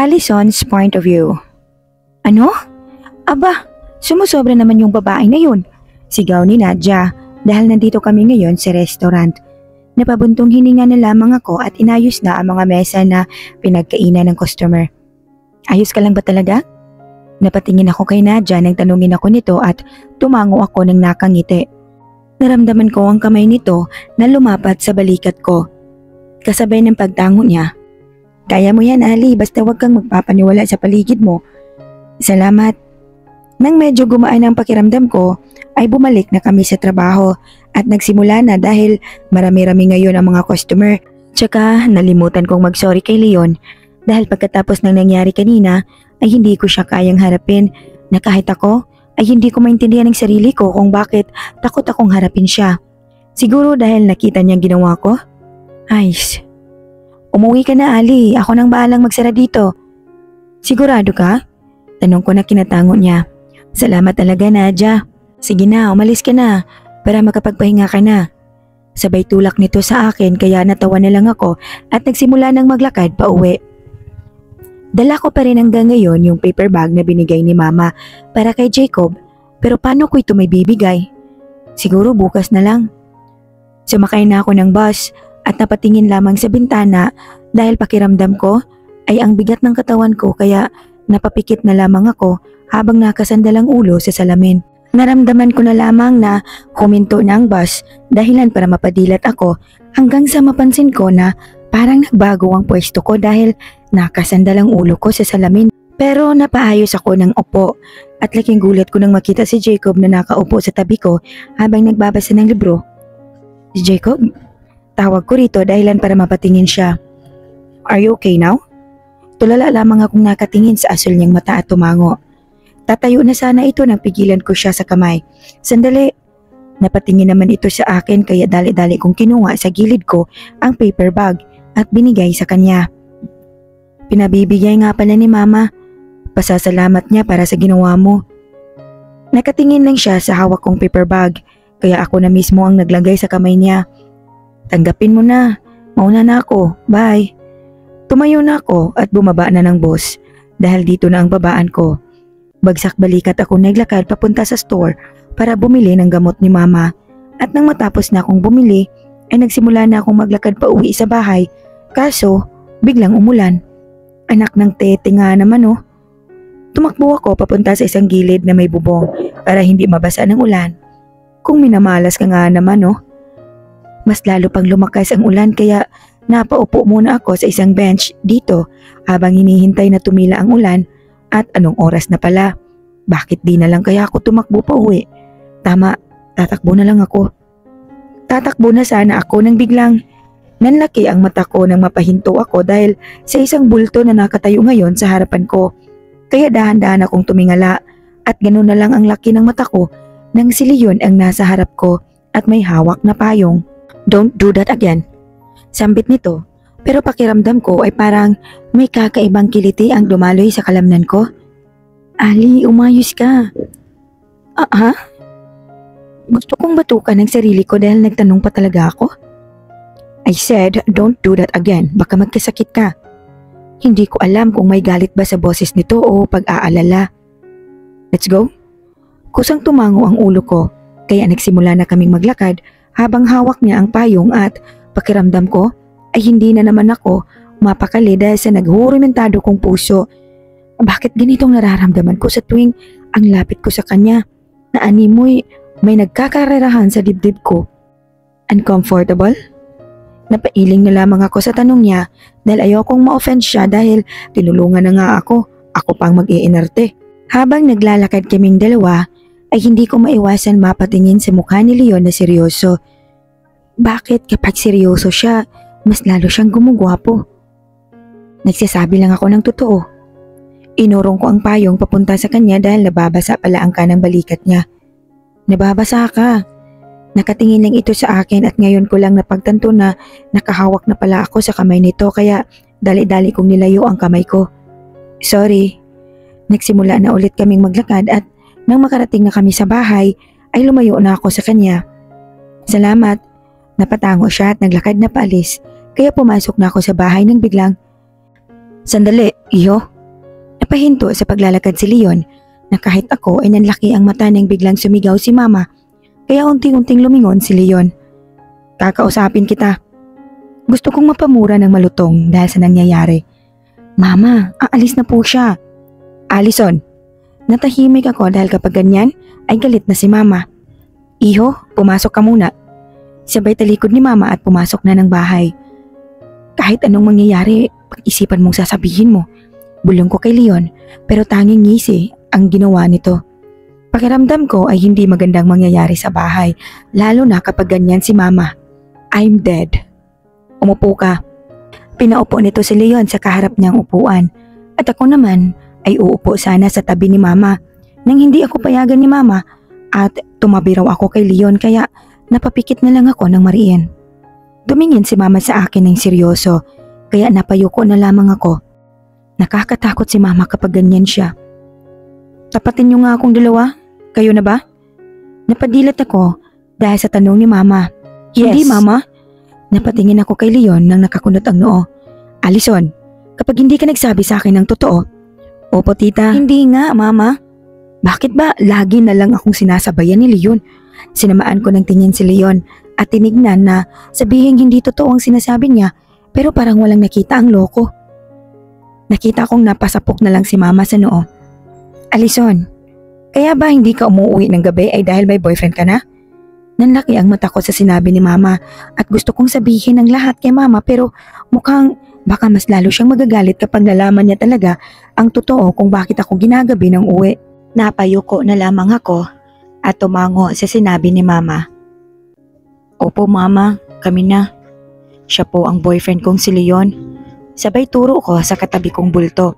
Allison's point of view. Ano? Aba, sumusobra naman yung babae na yun. Sigaw ni Nadia dahil nandito kami ngayon sa restaurant. Napabuntong hininga na lamang ako at inayos na ang mga mesa na pinagkainan ng customer. Ayos ka lang ba talaga? Napatingin ako kay Nadia nang tanungin ako nito at tumango ako ng nakangiti. Naramdaman ko ang kamay nito na lumapat sa balikat ko. Kasabay ng pagtango niya. Kaya mo yan, Ali, basta wag kang magpapaniwala sa paligid mo. Salamat. Nang medyo gumaan ang pakiramdam ko, ay bumalik na kami sa trabaho at nagsimula na dahil marami-rami ngayon ang mga customer. Tsaka nalimutan kong mag-sorry kay Leon dahil pagkatapos ng nangyari kanina ay hindi ko siya kayang harapin na kahit ako ay hindi ko maintindihan ng sarili ko kung bakit takot akong harapin siya. Siguro dahil nakita niyang ginawa ko? Ayos. Umuwi ka na, Ali. Ako nang bahalang magsara dito. Sigurado ka? Tanong ko na kinatango niya. Salamat talaga, Nadia. Sige na, umalis ka na para makapagpahinga ka na. Sabay tulak nito sa akin kaya natawa na lang ako at nagsimula ng maglakad pa uwi. Dala ko pa rin hanggang ngayon yung paper bag na binigay ni Mama para kay Jacob, pero paano ko ito may bibigay? Siguro bukas na lang. Sumakay na ako ng bus at napatingin lamang sa bintana dahil pakiramdam ko ay ang bigat ng katawan ko kaya napapikit na lamang ako habang nakasandalang ulo sa salamin. Naramdaman ko na lamang na huminto na ang bus dahilan para mapadilat ako hanggang sa mapansin ko na parang nagbago ang pwesto ko dahil nakasandalang ulo ko sa salamin. Pero napaayos ako ng upo at laking gulat ko nang makita si Jacob na nakaupo sa tabi ko habang nagbabasa ng libro. Si Jacob? Tawag ko rito dahilan para mapatingin siya. Are you okay now? Tulala lamang akong nakatingin sa asul niyang mata at tumango. Tatayo na sana ito nang pigilan ko siya sa kamay. Sandali. Napatingin naman ito sa akin kaya dali-dali kong kinuha sa gilid ko ang paper bag at binigay sa kanya. Pinabibigay nga pala ni Mama. Pasasalamat niya para sa ginawa mo. Nakatingin lang siya sa hawak kong paper bag kaya ako na mismo ang naglagay sa kamay niya. Tanggapin mo na. Mauna na ako. Bye. Tumayo na ako at bumaba na ng bus dahil dito na ang babaan ko. Bagsak balikat ako naglakad papunta sa store para bumili ng gamot ni Mama at nang matapos na akong bumili ay nagsimula na akong maglakad pa uwi sa bahay kaso biglang umulan. Anak ng tete nga naman oh. Tumakbo ako papunta sa isang gilid na may bubong para hindi mabasa ng ulan. Kung minamalas ka nga naman oh. Mas lalo pang lumakas ang ulan kaya napaupo muna ako sa isang bench dito habang hinihintay na tumila ang ulan. At anong oras na pala? Bakit di na lang kaya ako tumakbo pa uwi? Tama, tatakbo na lang ako. Tatakbo na sana ako nang biglang nanlaki ang mata ko nang mapahinto ako dahil sa isang bulto na nakatayo ngayon sa harapan ko. Kaya dahan-dahan akong tumingala at ganoon na lang ang laki ng mata ko nang si Leon ang nasa harap ko at may hawak na payong. Don't do that again. Sambit nito. Pero pakiramdam ko ay parang may kakaibang kiliti ang dumaloy sa kalamnan ko. Ali, umayos ka. Ha? Gusto kong batukan ang sarili ko dahil nagtanong pa talaga ako. I said, don't do that again. Baka magkasakit ka. Hindi ko alam kung may galit ba sa boses nito o pag-aalala. Let's go? Kusang tumango ang ulo ko kaya nagsimula na kaming maglakad habang hawak niya ang payong at pakiramdam ko ay hindi na naman ako mapakali dahil sa naghurumentado kong puso. Bakit ganitong nararamdaman ko sa tuwing ang lapit ko sa kanya na animoy may nagkakarerahan sa dibdib ko? Uncomfortable? Napailing na lamang ako sa tanong niya dahil ayokong ma-offend siya dahil tinulungan na nga ako. Ako pang mag-iinarte. Habang naglalakad kaming dalawa ay hindi ko maiwasan mapatingin sa mukha ni Leon na seryoso. Bakit kapag seryoso siya, mas lalo siyang gumugwapo? Nagsasabi lang ako ng totoo. Inurong ko ang payong papunta sa kanya dahil nababasa pala ang kanang balikat niya. Nababasa ka. Nakatingin lang ito sa akin at ngayon ko lang napagtanto na nakahawak na pala ako sa kamay nito kaya dali-dali kong nilayo ang kamay ko. Sorry. Nagsimula na ulit kaming maglakad at nang makarating na kami sa bahay ay lumayo na ako sa kanya. Salamat. Napatango siya at naglakad na paalis kaya pumasok na ako sa bahay nang biglang, "Sandali, iho." Napahinto sa paglalakad si Leon na kahit ako ay nanlaki ang mata nang biglang sumigaw si Mama, kaya unti-unting lumingon si Leon. Kakausapin kita. Gusto kong mapamura ng malutong dahil sa nangyayari. Mama, aalis na po siya. Allison, natahimik ako dahil kapag ganyan ay galit na si Mama. Iho, pumasok ka muna. Sabay talikod ni Mama at pumasok na ng bahay. Kahit anong mangyayari, pag-isipan mong sasabihin mo. Bulong ko kay Leon pero tanging ngisi ang ginawa nito. Pakiramdam ko ay hindi magandang mangyayari sa bahay, lalo na kapag ganyan si Mama. I'm dead. Umupo ka. Pinaupo nito si Leon sa kaharap niyang upuan at ako naman ay uupo sana sa tabi ni Mama. Nang hindi ako payagan ni Mama at tumabi raw ako kay Leon kaya napapikit na lang ako ng mariin. Tumingin si Mama sa akin ng seryoso kaya napayuko na lamang ako. Nakakatakot si Mama kapag ganyan siya. Tapatin niyo nga akong dalawa. Kayo na ba? Napadilat ako dahil sa tanong ni Mama. Yes. Hindi, Mama. Napatingin ako kay Leon nang nakakunot ang noo. Allison, kapag hindi ka nagsabi sa akin ng totoo. Opo, tita. Hindi nga, Mama. Bakit ba lagi na lang akong sinasabayan ni Leon? Sinamaan ko ng tingin si Leon at tinignan na sabihin hindi totoo ang sinasabi niya pero parang walang nakita ang loko. Nakita kong napasapok na lang si Mama sa noo. Allison, kaya ba hindi ka umuwi ng gabi ay dahil may boyfriend ka na? Nanlaki ang mata ko sa sinabi ni Mama at gusto kong sabihin ang lahat kay Mama pero mukhang baka mas lalo siyang magagalit kapag nalaman niya talaga ang totoo kung bakit ako ginagabi ng uwi. Napayuko na lamang ako at tumango sa sinabi ni Mama. Opo, Mama, kami na. Siya po ang boyfriend kong si Leon. Sabay turo ko sa katabi kong bulto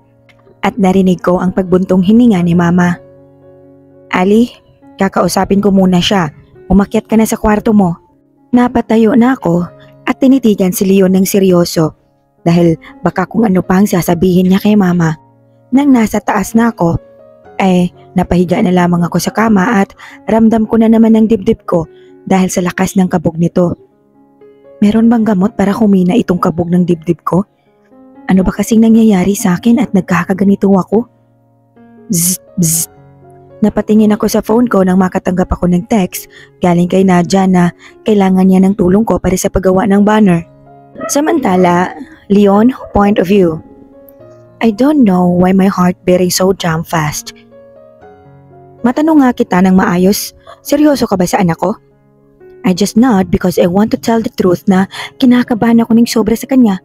at narinig ko ang pagbuntong hininga ni Mama. Ali, kakausapin ko muna siya. Umakyat ka na sa kwarto mo. Napatayo na ako at tinitigan si Leon ng seryoso dahil baka kung ano pang sasabihin niya kay Mama. Nang nasa taas na ako, napahiga na lamang ako sa kama at ramdam ko na naman ang dibdib ko dahil sa lakas ng kabog nito. Meron bang gamot para humina itong kabog ng dibdib ko? Ano ba kasing nangyayari sa akin at nagkakaganito ako? Bzz, bzz. Napatingin ako sa phone ko nang makatanggap ako ng text galing kay Nadia na kailangan niya ng tulong ko para sa paggawa ng banner. Samantala, Leon, point of view. I don't know why my heart beating so damn fast. Matanong nga kita ng maayos, seryoso ka ba sa anak ko? I just nod because I want to tell the truth na kinakabahan ako ng sobra sa kanya.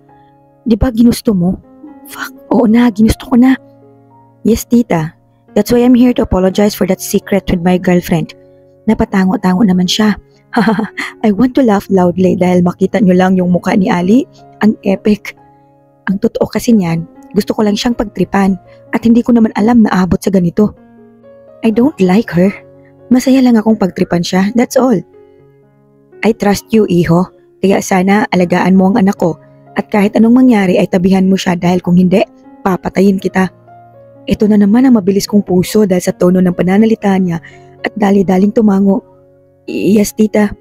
Di ba ginusto mo? Fuck, oo na, ginusto ko na. Yes, tita. That's why I'm here to apologize for that secret with my girlfriend. Napatango-tango naman siya. I want to laugh loudly dahil makita nyo lang yung mukha ni Ali. Ang epic. Ang totoo kasi niyan, gusto ko lang siyang pagtripan at hindi ko naman alam na abot sa ganito. I don't like her. Masaya lang akong pagtripan siya, that's all. I trust you, iho. Kaya sana alagaan mo ang anak ko at kahit anong mangyari ay tabihan mo siya dahil kung hindi, papatayin kita. Ito na naman ang mabilis kong puso dahil sa tono ng pananalita niya at dali-daling tumango. Yes, tita.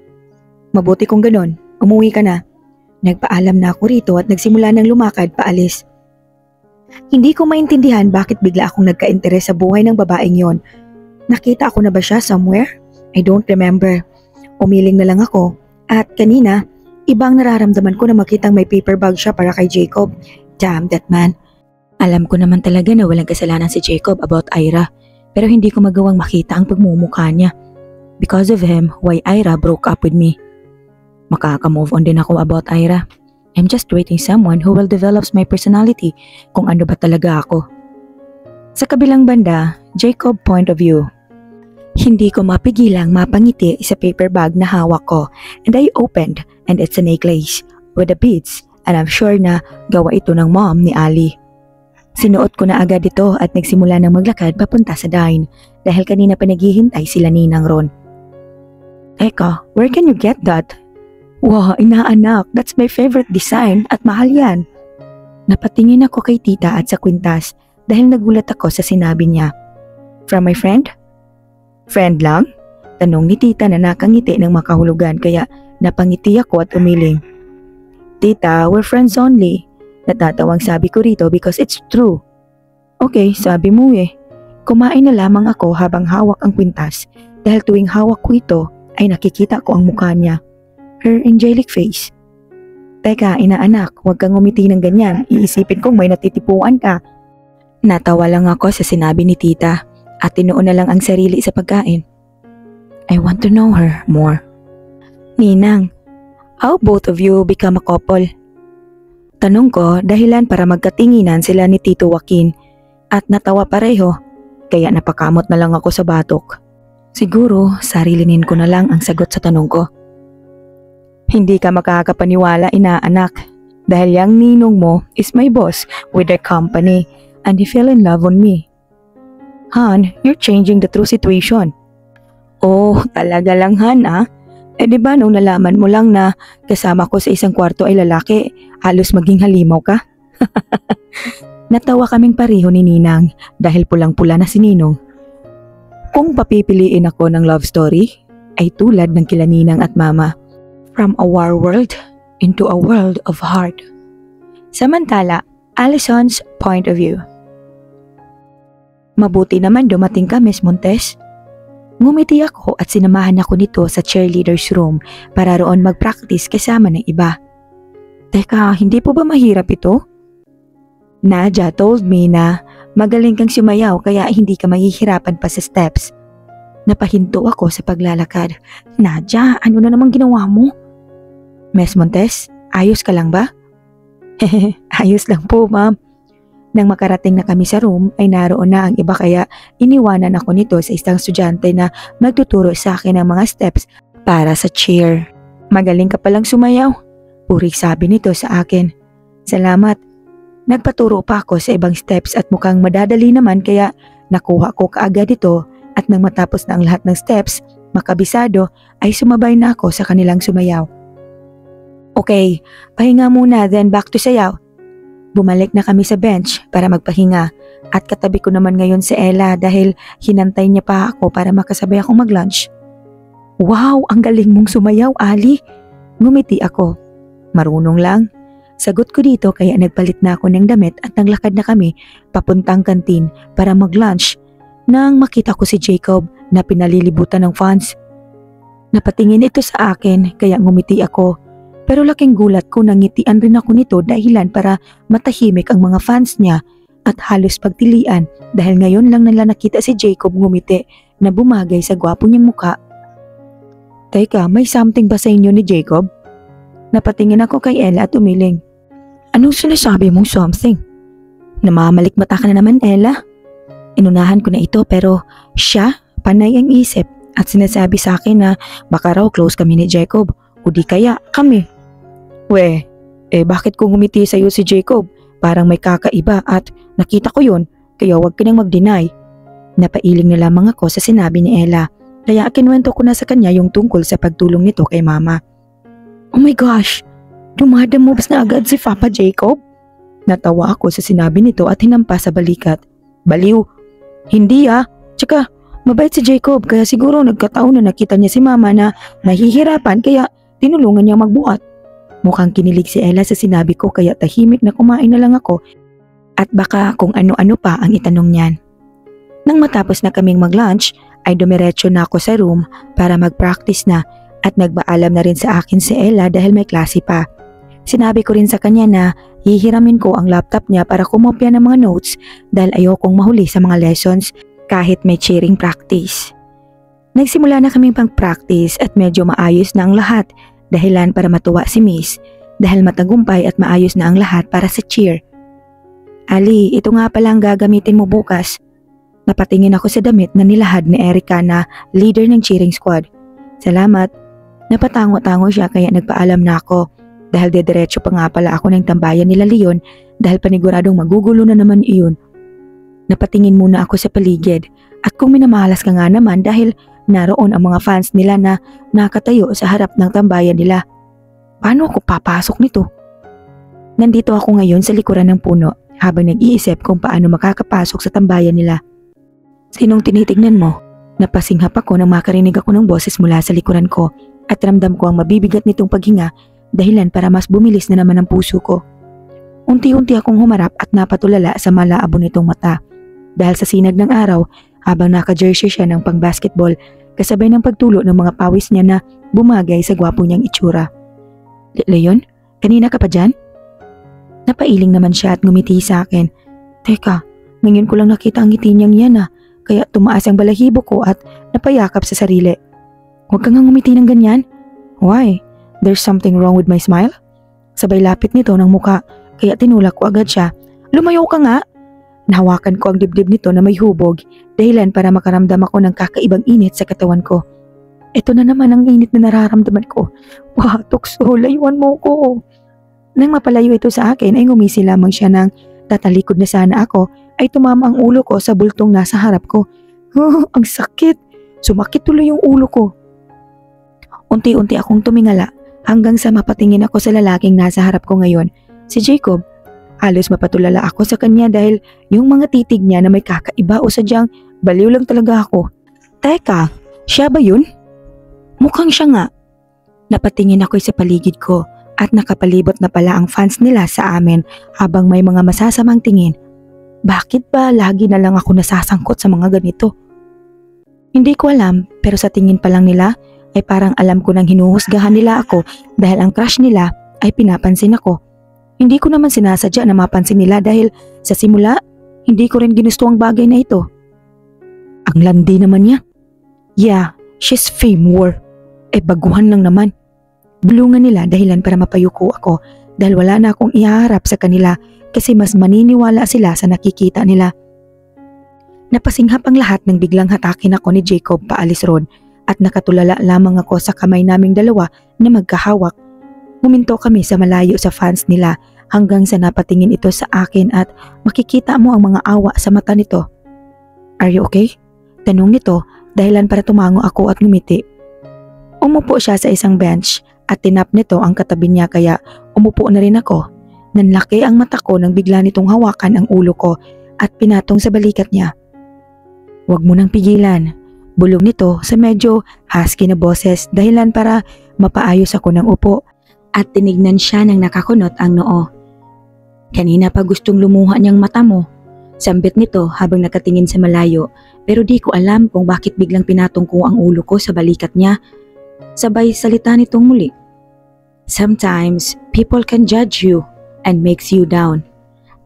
Mabuti kung ganon. Umuwi ka na. Nagpaalam na ako rito at nagsimula ng lumakad paalis. Hindi ko maintindihan bakit bigla akong nagka-interes sa buhay ng babaeng yon. Nakita ako na ba siya somewhere? I don't remember. Umiling na lang ako at kanina, ibang nararamdaman ko na makitang may paper bag siya para kay Jacob. Damn that man. Alam ko naman talaga na walang kasalanan si Jacob about Ira pero hindi ko magawang makita ang pagmumukha niya. Because of him, why Ira broke up with me. Makaka-move on din ako about Ira. I'm just waiting someone who will develop my personality kung ano ba talaga ako. Sa kabilang banda, Jacob point of view. Hindi ko mapigilang mapangiti sa paper bag na hawak ko and I opened and it's a necklace with the beads and I'm sure na gawa ito ng mom ni Ali. Sinuot ko na agad ito at nagsimula ng maglakad papunta sa dine dahil kanina pa naghihintay sila Ninang Ron. Eka, where can you get that? Wow, inaanak, that's my favorite design at mahal yan. Napatingin ako kay tita at sa kwintas dahil nagulat ako sa sinabi niya. From my friend? Friend lang? Tanong ni tita na nakangiti ng makahulugan kaya napangiti ako at umiling. Tita, we're friends only. Natatawang sabi ko rito because it's true. Okay, sabi mo eh. Kumain na lamang ako habang hawak ang kwintas dahil tuwing hawak ko ito ay nakikita ko ang mukha niya. Her angelic face. Teka, inaanak, huwag kang ngumiti ng ganyan. Iisipin kong may natitipuan ka. Natawa lang ako sa sinabi ni tita at tinuon na lang ang sarili sa pagkain. I want to know her more. Ninang, how both of you become a couple? Tanong ko dahilan para magkatinginan sila ni Tito Joaquin at natawa pareho kaya napakamot na lang ako sa batok. Siguro sarilinin ko na lang ang sagot sa tanong ko. Hindi ka makakapaniwala inaanak dahil yang ninong mo is my boss with their company and he fell in love on me. Han, you're changing the true situation. Oh, talaga lang Han ah. Eh di ba nung nalaman mo lang na kasama ko sa isang kwarto ay lalaki, halos maging halimaw ka? Natawa kaming pareho ni Ninang dahil pulang-pula na si Ninong. Kung papipiliin ako ng love story, ay tulad ng kila Ninang at Mama. From a war world into a world of heart. Samantala, Allison's point of view. Mabuti naman dumating ka, Miss Montes. Ngumiti ako at sinamahan ako nito sa cheerleader's room para roon mag-practice kasama ng iba. Teka, hindi po ba mahirap ito? Nadia told me na magaling kang sumayaw kaya hindi ka mahihirapan pa sa steps. Napahinto ako sa paglalakad. Nadia, ano na namang ginawa mo? Miss Montes, ayos ka lang ba? Hehe, ayos lang po ma'am. Nang makarating na kami sa room ay naroon na ang iba kaya iniwanan ako nito sa isang estudyante na magtuturo sa akin ng mga steps para sa cheer. Magaling ka palang sumayaw, purik sabi nito sa akin. Salamat. Nagpaturo pa ako sa ibang steps at mukhang madadali naman kaya nakuha ko kaagad ito at nang matapos na ang lahat ng steps, makabisado ay sumabay na ako sa kanilang sumayaw. Okay, pahinga muna then back to sayaw. Bumalik na kami sa bench para magpahinga at katabi ko naman ngayon si Ella dahil hinantay niya pa ako para makasabay akong mag-lunch. Wow, ang galing mong sumayaw, Ali. Ngumiti ako. Marunong lang. Sagot ko dito kaya nagpalit na ako ng damit at naglakad na kami papuntang kantin para mag-lunch nang makita ko si Jacob na pinalilibutan ng fans. Napatingin ito sa akin kaya ngumiti ako. Pero laking gulat ko nang ngitian rin ako nito dahilan para matahimik ang mga fans niya at halos pagtilian dahil ngayon lang nila nakita si Jacob ngumiti na bumagay sa gwapo niyang mukha. Teka, may something ba sa inyo ni Jacob? Napatingin ako kay Ella at umiling. Anong sinasabi mong something? Namamalikmata ka na naman, Ella. Inunahan ko na ito pero siya, panay ang isip at sinasabi sa akin na baka raw close kami ni Jacob o di kaya kami. We, bakit kung ngumiti sa'yo si Jacob? Parang may kakaiba at nakita ko yun, kaya huwag ka nang mag-deny. Napailing na lamang ako sa sinabi ni Ella, kaya kinuwento ko na sa kanya yung tungkol sa pagtulong nito kay Mama. Oh my gosh, dumadamobs na agad si Papa Jacob? Natawa ako sa sinabi nito at hinampas sa balikat. Baliw, hindi tsaka mabait si Jacob kaya siguro nagkataon na nakita niya si Mama na nahihirapan kaya tinulungan niya magbuhat. Mukhang kinilig si Ella sa sinabi ko kaya tahimik na kumain na lang ako at baka kung ano-ano pa ang itanong niyan. Nang matapos na kaming mag-lunch ay dumiretso na ako sa room para mag-practice na at nagpaalam na rin sa akin si Ella dahil may klase pa. Sinabi ko rin sa kanya na hihiramin ko ang laptop niya para kumopya ng mga notes dahil ayokong mahuli sa mga lessons kahit may cheering practice. Nagsimula na kaming pang-practice at medyo maayos na ang lahat dahilan para matuwa si Miss dahil matagumpay at maayos na ang lahat para sa cheer. Ali, ito nga pala ang gagamitin mo bukas. Napatingin ako sa damit na nilahad ni Erica na leader ng cheering squad. Salamat. Napatango-tango siya kaya nagpaalam na ako dahil dediretso pa nga pala ako ng tambayan nila Leon dahil paniguradong magugulo na naman iyon. Napatingin muna ako sa paligid at kung minamalas ka nga naman dahil naroon ang mga fans nila na nakatayo sa harap ng tambayan nila. Paano ako papasok nito? Nandito ako ngayon sa likuran ng puno habang nag-iisip kung paano makakapasok sa tambayan nila. Sinong tinitignan mo? Napasinghap ako nang makarinig ako ng boses mula sa likuran ko at ramdam ko ang mabibigat nitong paghinga dahilan para mas bumilis na naman ang puso ko. Unti-unti akong humarap at napatulala sa malaabo nitong mata dahil sa sinag ng araw habang naka-jersey siya ng pang-basketball kasabay ng pagtulo ng mga pawis niya na bumagay sa gwapo niyang itsura. Leon, kanina ka pa dyan? Napailing naman siya at ngumiti sa akin. Teka, ngayon ko lang nakita ang ngiti niyang yan kaya tumaas ang balahibo ko at napayakap sa sarili. Huwag kang ngumiti ng ganyan. Why? There's something wrong with my smile? Sabay lapit nito ng muka kaya tinulak ko agad siya. Lumayo ka nga! Nahawakan ko ang dibdib nito na may hubog dahilan para makaramdam ako ng kakaibang init sa katawan ko. Ito na naman ang init na nararamdaman ko. Wah, tukso, layuan mo ko. Nang mapalayo ito sa akin ay ngumisi lamang siya ng tatalikod na sana ako ay tumama ang ulo ko sa bultong nasa harap ko. Ang sakit! Sumakit tuloy yung ulo ko. Unti-unti akong tumingala hanggang sa mapatingin ako sa lalaking nasa harap ko ngayon, si Jacob. Halos mapatulala ako sa kanya dahil yung mga titig niya na may kakaiba o sadyang baliw lang talaga ako. Teka, siya ba yun? Mukhang siya nga. Napatingin ako sa paligid ko at nakapalibot na pala ang fans nila sa amin habang may mga masasamang tingin. Bakit ba lagi na lang ako nasasangkot sa mga ganito? Hindi ko alam pero sa tingin pa lang nila ay parang alam ko nang hinuhusgahan nila ako dahil ang crush nila ay pinapansin ako. Hindi ko naman sinasadya na mapansin nila dahil sa simula, hindi ko rin ginusto ang bagay na ito. Ang landi naman niya. Yeah, she's fame war. Baguhan lang naman. Bulungan nila dahilan para mapayuko ako dahil wala na akong ihaharap sa kanila kasi mas maniniwala sila sa nakikita nila. Napasinghap ang lahat nang biglang hatakin ako ni Jacob paalis ron at nakatulala lamang ako sa kamay naming dalawa na magkahawak. Huminto kami sa malayo sa fans nila hanggang sa napatingin ito sa akin at makikita mo ang mga awa sa mata nito. Are you okay? Tanong nito dahilan para tumango ako at ngumiti. Umupo siya sa isang bench at tinap nito ang katabi niya kaya umupo na rin ako. Nanlaki ang mata ko nang bigla nitong hawakan ang ulo ko at pinatong sa balikat niya. Huwag mo nang pigilan. Bulong nito sa medyo husky na boses dahilan para mapaayos ako ng upo. At tinignan siya ng nakakunot ang noo. Kanina pa gustong lumuha niyang mata mo. Sambit nito habang nakatingin sa malayo pero di ko alam kung bakit biglang pinatong ko ang ulo ko sa balikat niya. Sabay salita nitong muli. Sometimes people can judge you and makes you down.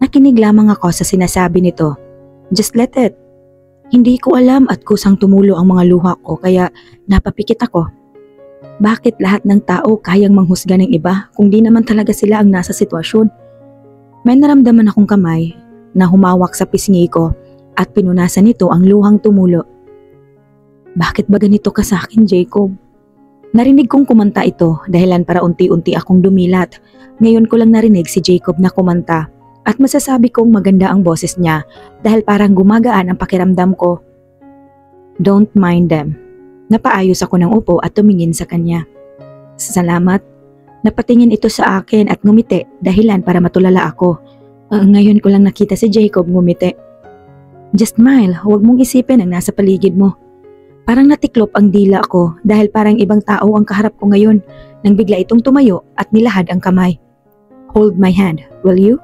Nakinig lamang ako sa sinasabi nito. Just let it. Hindi ko alam at kusang tumulo ang mga luha ko kaya napapikit ako. Bakit lahat ng tao kayang manghusga ng iba kung di naman talaga sila ang nasa sitwasyon? May naramdaman akong kamay na humawak sa pisngi ko at pinunasan nito ang luhang tumulo. Bakit ba ganito ka sa akin, Jacob? Narinig kong kumanta ito dahilan para unti-unti akong dumilat. Ngayon ko lang narinig si Jacob na kumanta at masasabi kong maganda ang boses niya dahil parang gumagaan ang pakiramdam ko. Don't mind them. Napaayos ako ng upo at tumingin sa kanya. Salamat. Napatingin ito sa akin at ngumiti dahilan para matulala ako. Ngayon ko lang nakita si Jacob ngumiti. Just smile, huwag mong isipin ang nasa paligid mo. Parang natiklop ang dila ko dahil parang ibang tao ang kaharap ko ngayon nang bigla itong tumayo at nilahad ang kamay. Hold my hand, will you?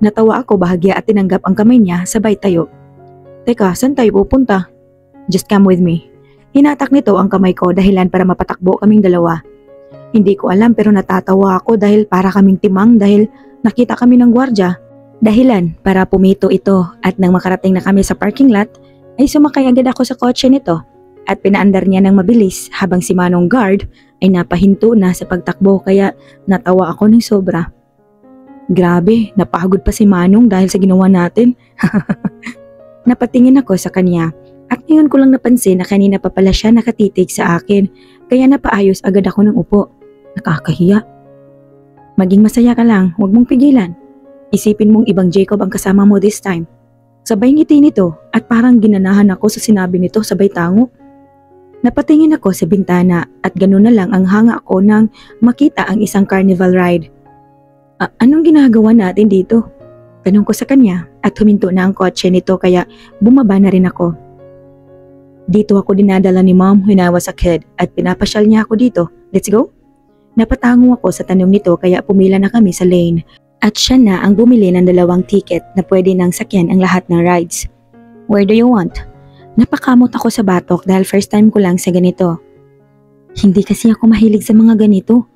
Natawa ako bahagya at tinanggap ang kamay niya sabay tayo. Teka, saan tayo pupunta? Just come with me. Hinatak nito ang kamay ko dahilan para mapatakbo kaming dalawa. Hindi ko alam pero natatawa ako dahil para kaming timang dahil nakita kami ng gwardya. Dahilan para pumito ito at nang makarating na kami sa parking lot ay sumakay agad ako sa kotse nito at pinaandar niya ng mabilis habang si Manong guard ay napahinto na sa pagtakbo kaya natawa ako ng sobra. Grabe, napagod pa si Manong dahil sa ginawa natin. Napatingin ako sa kanya. At ngayon ko lang napansin na kanina pa pala siya nakatitig sa akin, kaya napaayos agad ako ng upo. Nakakahiya. Maging masaya ka lang, huwag mong pigilan. Isipin mong ibang Jacob ang kasama mo this time. Sabay ngiti nito at parang ginanahan ako sa sinabi nito sabay tango. Napatingin ako sa bintana at ganoon na lang ang hanga ko nang makita ang isang carnival ride. Anong ginagawa natin dito? Tanong ko sa kanya at huminto na ang kotse nito kaya bumaba na rin ako. Dito ako dinadala ni Mom when I was a kid at pinapasyal niya ako dito. Let's go? Napatango ako sa tanong nito kaya pumila na kami sa lane at siya na ang bumili ng 2 ticket na pwede nang sakyan ang lahat ng rides. Where do you want? Napakamot ako sa batok dahil first time ko lang sa ganito. Hindi kasi ako mahilig sa mga ganito.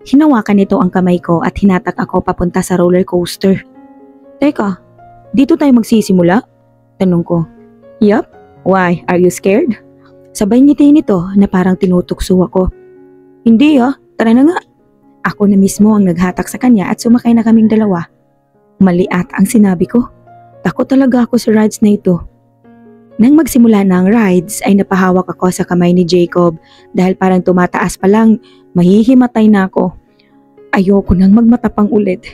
Hinawakan nito ang kamay ko at hinatak ako papunta sa roller coaster. Teka, dito tayo magsisimula? Tanong ko. Yup, why? Are you scared? Sabay ngiti nito na parang tinutukso ako. Hindi tara na nga. Ako na mismo ang naghatak sa kanya at sumakay na kaming dalawa. Mali at ang sinabi ko. Takot talaga ako sa rides na ito. Nang magsimula na ang rides ay napahawak ako sa kamay ni Jacob dahil parang tumataas pa lang, mahihimatay na ako. Ayoko nang magmatapang ulit.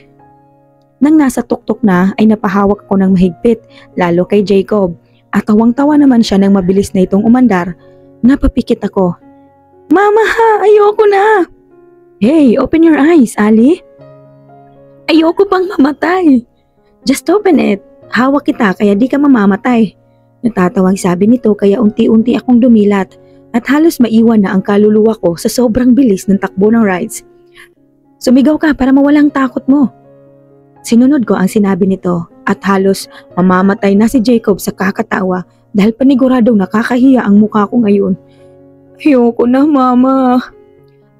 Nang nasa tuktok na ay napahawak ako ng mahigpit lalo kay Jacob at tawang-tawa naman siya nang mabilis na itong umandar. Napapikit ako. Mama ha, ayoko na! Hey, open your eyes, Ali. Ayoko pang mamatay. Just open it. Hawak kita kaya di ka mamamatay. Natatawang sabi nito kaya unti-unti akong dumilat at halos maiwan na ang kaluluwa ko sa sobrang bilis ng takbo ng rides. Sumigaw ka para mawalang takot mo. Sinunod ko ang sinabi nito at halos mamamatay na si Jacob sa kakatawa dahil paniguradong nakakahiya ang mukha ko ngayon. Ayoko na, Mama.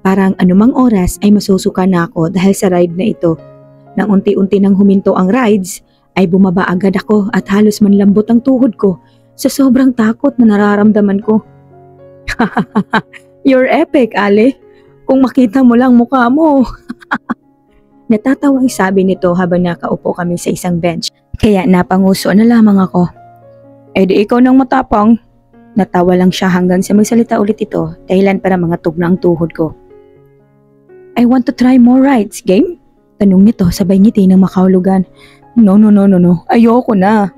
Parang anumang oras ay masusuka na ako dahil sa ride na ito. Nang unti-unti nang huminto ang rides, ay bumaba agad ako at halos manlambot ang tuhod ko sa sobrang takot na nararamdaman ko. You're epic, Ale. Kung makita mo lang mukha mo. Natatawang sabi nito habang nakaupo kami sa isang bench. Kaya napanguso na lamang ako. Eh di ikaw nang matapang. Natawa lang siya hanggang sa magsalita ulit ito dahilan para mga tugna ang tuhod ko. I want to try more rides, game? Tanong nito sabay ngiti ng makahulugan. No. Ayoko na.